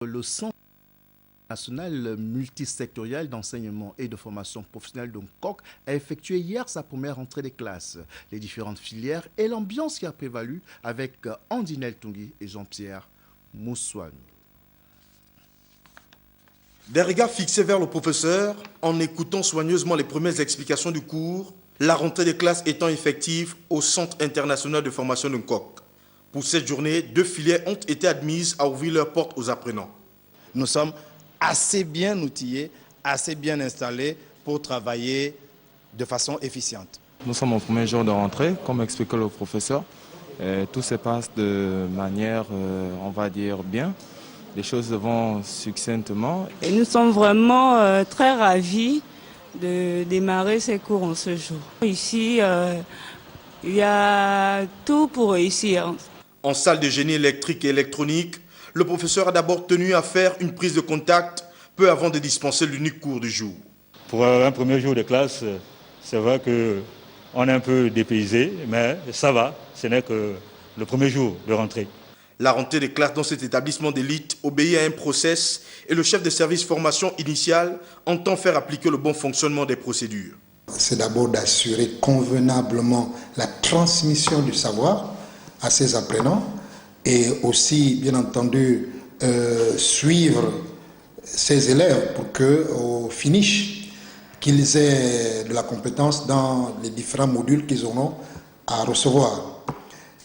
Le Centre national multisectoriel d'enseignement et de formation professionnelle de Nkok a effectué hier sa première rentrée des classes. Les différentes filières et l'ambiance qui a prévalu avec Andinel Tungi et Jean-Pierre Moussouane. Des regards fixés vers le professeur, en écoutant soigneusement les premières explications du cours, la rentrée des classes étant effective au Centre international de formation de Nkok. Pour cette journée, 2 filières ont été admises à ouvrir leurs portes aux apprenants. Nous sommes assez bien outillés, assez bien installés pour travailler de façon efficiente. Nous sommes au premier jour de rentrée, comme expliquait le professeur. Tout se passe de manière, on va dire, bien. Les choses vont succinctement. Et nous sommes vraiment très ravis de démarrer ces cours en ce jour. Ici, il y a tout pour réussir. En salle de génie électrique et électronique, le professeur a d'abord tenu à faire une prise de contact peu avant de dispenser l'unique cours du jour. Pour un premier jour de classe, c'est vrai qu'on est un peu dépaysé, mais ça va, ce n'est que le premier jour de rentrée. La rentrée des classes dans cet établissement d'élite obéit à un process et le chef de service formation initiale entend faire appliquer le bon fonctionnement des procédures. C'est d'abord d'assurer convenablement la transmission du savoir à ses apprenants et aussi, bien entendu, suivre ses élèves pour qu'au finish, qu'ils aient de la compétence dans les différents modules qu'ils auront à recevoir.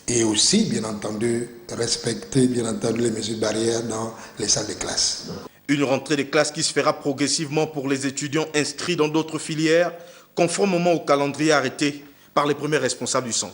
Et aussi, bien entendu, respecter les mesures barrières dans les salles de classe. Une rentrée des classes qui se fera progressivement pour les étudiants inscrits dans d'autres filières, conformément au calendrier arrêté par les premiers responsables du centre.